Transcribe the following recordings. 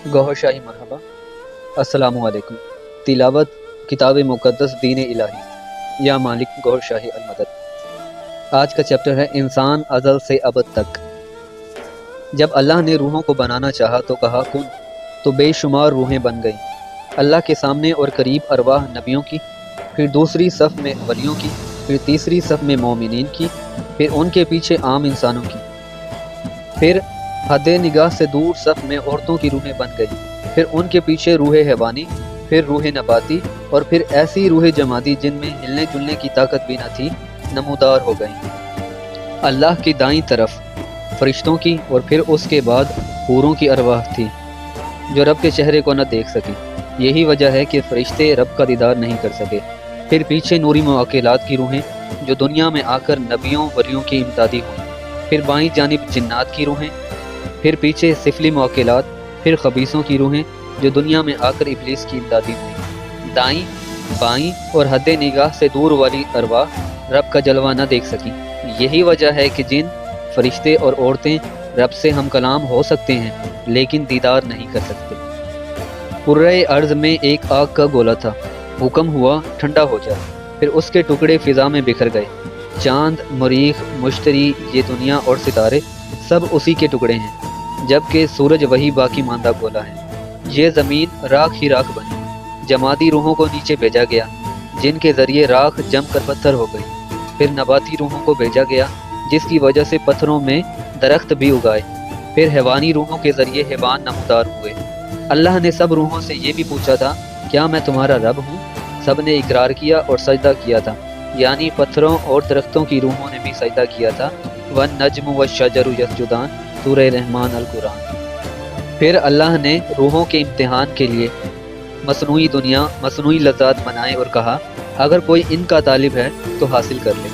گوہر شاہی مرحبا، السلام علیکم۔ تلاوت کتاب مقدس دین الہی یا مالک گوہر شاہی المدد۔ آج کا چیپٹر ہے انسان ازل سے ابد تک۔ جب اللہ نے روحوں کو بنانا چاہا تو کہا کن، تو بے شمار روحیں بن گئیں۔ اللہ کے سامنے اور قریب ارواح نبیوں کی، پھر دوسری صف میں ولیوں کی، پھر تیسری صف میں مومنین کی، پھر ان کے پیچھے عام انسانوں کی، پھر حد نگاہ سے دور صف میں عورتوں کی روحیں بن گئی، پھر ان کے پیچھے روح حیوانی، پھر روح نباتی، اور پھر ایسی روح جمادی جن میں ہلنے جلنے کی طاقت بھی نہ تھی نمودار ہو گئیں۔ اللہ کی دائیں طرف فرشتوں کی اور پھر اس کے بعد حوروں کی ارواح تھی جو رب کے چہرے کو نہ دیکھ سکی۔ یہی وجہ ہے کہ فرشتے رب کا دیدار نہیں کر سکے۔ پھر پیچھے نوری معقلات کی روحیں جو دنیا میں آ کر نبیوں ولیوں کی امدادی ہوئیں، پھر بائیں جانب جنات کی روحیں، پھر پیچھے سفلی معقلات، پھر خبیثوں کی روحیں جو دنیا میں آ کر ابلیس کی امدادی ہوئیں۔ دائیں بائیں اور حد نگاہ سے دور والی ارواح رب کا جلوہ نہ دیکھ سکی۔ یہی وجہ ہے کہ جن فرشتے اور عورتیں رب سے ہم کلام ہو سکتے ہیں لیکن دیدار نہیں کر سکتے۔ کرۂ ارض میں ایک آگ کا گولا تھا، حکم ہوا ٹھنڈا ہو جائے، پھر اس کے ٹکڑے فضا میں بکھر گئے۔ چاند، مریخ، مشتری، یہ دنیا اور ستارے سب اسی کے ٹکڑے ہیں، جبکہ سورج وہی باقی ماندہ گولا ہے۔ یہ زمین راکھ ہی راکھ بنی، جمادی روحوں کو نیچے بھیجا گیا جن کے ذریعے راکھ جم کر پتھر ہو گئی، پھر نباتی روحوں کو بھیجا گیا جس کی وجہ سے پتھروں میں درخت بھی اگائے، پھر حیوانی روحوں کے ذریعے حیوان نمودار ہوئے۔ اللہ نے سب روحوں سے یہ بھی پوچھا تھا کیا میں تمہارا رب ہوں؟ سب نے اقرار کیا اور سجدہ کیا تھا، یعنی پتھروں اور درختوں کی روحوں نے بھی سجدہ کیا تھا۔ وَالنَّجْمُ وَالشَّجَرُ يَسْجُدَانِ، سورہ رحمان القرآن۔ پھر اللہ نے روحوں کے امتحان کے لیے مصنوعی دنیا، مصنوعی لذات بنائے اور کہا اگر کوئی ان کا طالب ہے تو حاصل کر لے۔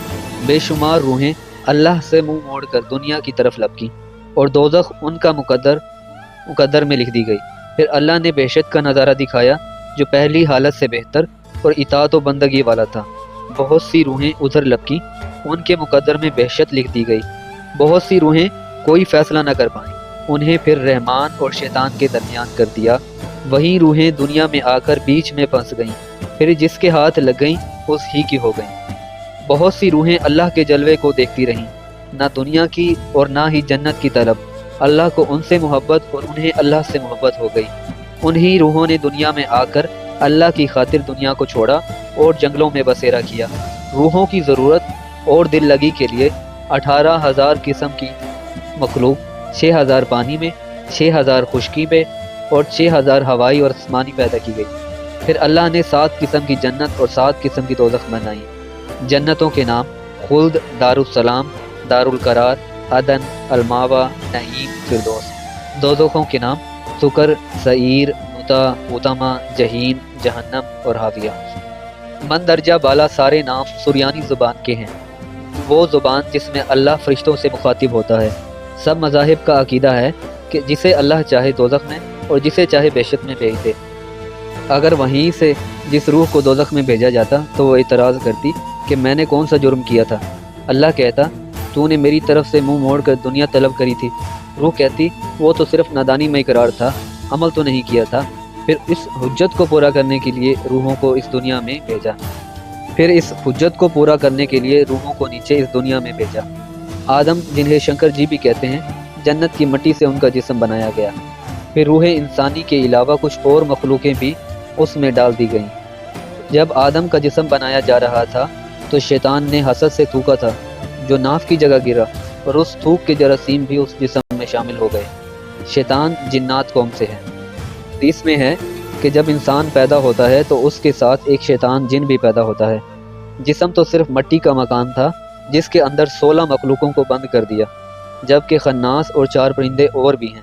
بے شمار روحیں اللہ سے منہ موڑ کر دنیا کی طرف لپکیں اور دوزخ ان کا مقدر میں لکھ دی گئی۔ پھر اللہ نے بہشت کا نظارہ دکھایا جو پہلی حالت سے بہتر اور اطاعت و بندگی والا تھا۔ بہت سی روحیں ادھر لپکیں، ان کے مقدر میں بہشت لکھ دی گئی۔ بہت سی روحیں کوئی فیصلہ نہ کر پائیں، انہیں پھر رحمان اور شیطان کے درمیان کر دیا۔ وہی روحیں دنیا میں آ کر بیچ میں پھنس گئیں، پھر جس کے ہاتھ لگ گئیں اس ہی کی ہو گئیں۔ بہت سی روحیں اللہ کے جلوے کو دیکھتی رہیں، نہ دنیا کی اور نہ ہی جنت کی طلب۔ اللہ کو ان سے محبت اور انہیں اللہ سے محبت ہو گئی۔ انہی روحوں نے دنیا میں آ کر اللہ کی خاطر دنیا کو چھوڑا اور جنگلوں میں بسیرا کیا۔ روحوں کی ضرورت اور دل لگی کے لیے 18,000 قسم کی مخلوق، 6,000 پانی میں، 6,000 خشکی میں اور 6,000 ہوائی اور آسمانی پیدا کی گئی۔ پھر اللہ نے 7 قسم کی جنت اور 7 قسم کی دوزخ بنائی۔ جنتوں کے نام خلد، دارالسلام، دارالقرار، عدن، الماوا، نعیم، فردوس۔ دوزخوں کے نام سکر، سعیر، متا، اتما، جہین، جہنم اور حاویہ۔ مندرجہ بالا سارے نام سریانی زبان کے ہیں، وہ زبان جس میں اللہ فرشتوں سے مخاطب ہوتا ہے۔ سب مذاہب کا عقیدہ ہے کہ جسے اللہ چاہے دوزخ میں اور جسے چاہے بہشت میں بھیج دے۔ اگر وہیں سے جس روح کو دوزخ میں بھیجا جاتا تو وہ اعتراض کرتی کہ میں نے کون سا جرم کیا تھا؟ اللہ کہتا تو نے میری طرف سے منہ موڑ کر دنیا طلب کری تھی۔ روح کہتی وہ تو صرف نادانی میں اقرار تھا، عمل تو نہیں کیا تھا۔ پھر اس حجت کو پورا کرنے کے لیے روحوں کو اس دنیا میں بھیجا، پھر اس حجت کو پورا کرنے کے لیے روحوں کو نیچے اس دنیا میں بھیجا۔ آدم، جنہیں شنکر جی بھی کہتے ہیں، جنت کی مٹی سے ان کا جسم بنایا گیا۔ پھر روح انسانی کے علاوہ کچھ اور مخلوقیں بھی اس میں ڈال دی گئیں۔ جب آدم کا جسم بنایا جا رہا تھا تو شیطان نے حسد سے تھوکا تھا جو ناف کی جگہ گرا، اور اس تھوک کے جراثیم بھی اس جسم میں شامل ہو گئے۔ شیطان جنات قوم سے ہے۔ حدیث میں ہے کہ جب انسان پیدا ہوتا ہے تو اس کے ساتھ ایک شیطان جن بھی پیدا ہوتا ہے۔ جسم تو صرف مٹی کا مکان تھا جس کے اندر 16 مخلوقوں کو بند کر دیا، جبکہ خناس اور 4 پرندے اور بھی ہیں۔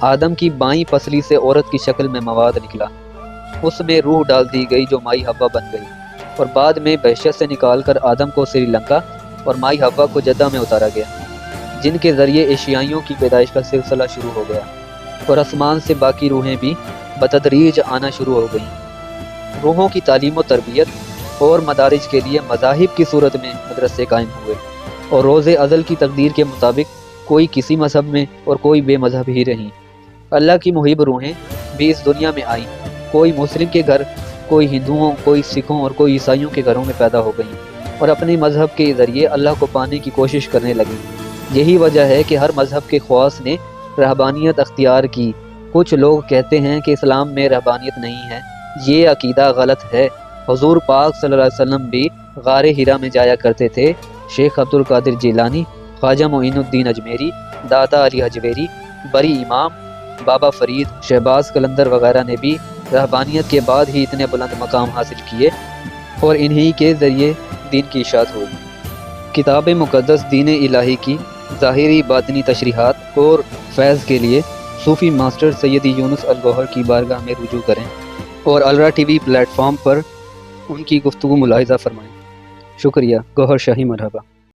آدم کی بائیں پسلی سے عورت کی شکل میں مواد نکلا، اس میں روح ڈال دی گئی جو مائی حوا بن گئی، اور بعد میں بہشت سے نکال کر آدم کو سری لنکا اور مائی حوا کو جدہ میں اتارا گیا، جن کے ذریعے ایشیائیوں کی پیدائش کا سلسلہ شروع ہو گیا، اور آسمان سے باقی روحیں بھی بتدریج آنا شروع ہو گئیں۔ روحوں کی تعلیم و تربیت اور مدارج کے لیے مذاہب کی صورت میں مدرسے قائم ہوئے، اور روز ازل کی تقدیر کے مطابق کوئی کسی مذہب میں اور کوئی بے مذہب ہی رہیں۔ اللہ کی محب روحیں بھی اس دنیا میں آئیں، کوئی مسلم کے گھر، کوئی ہندوؤں، کوئی سکھوں اور کوئی عیسائیوں کے گھروں میں پیدا ہو گئیں اور اپنے مذہب کے ذریعے اللہ کو پانے کی کوشش کرنے لگیں۔ یہی وجہ ہے کہ ہر مذہب کے خواص نے رہبانیت اختیار کی۔ کچھ لوگ کہتے ہیں کہ اسلام میں رہبانیت نہیں ہے، یہ عقیدہ غلط ہے۔ حضور پاک صلی اللہ علیہ وسلم بھی غار ہرا میں جایا کرتے تھے۔ شیخ عبد القادر جیلانی، خواجہ معین الدین اجمیری، داتا علی حجویری، بری امام، بابا فرید، شہباز قلندر وغیرہ نے بھی رہبانیت کے بعد ہی اتنے بلند مقام حاصل کیے اور انہی کے ذریعے دین کی اشاعت ہوئی۔ کتاب مقدس دین الہی کی ظاہری باطنی تشریحات اور فیض کے لیے صوفی ماسٹر سیدی یونس الگوہر کی بارگاہ میں رجوع کریں اور الرا ٹی وی پلیٹ فارم پر ان کی گفتگو ملاحظہ فرمائیں۔ شکریہ۔ گوہر شاہی مرحبا۔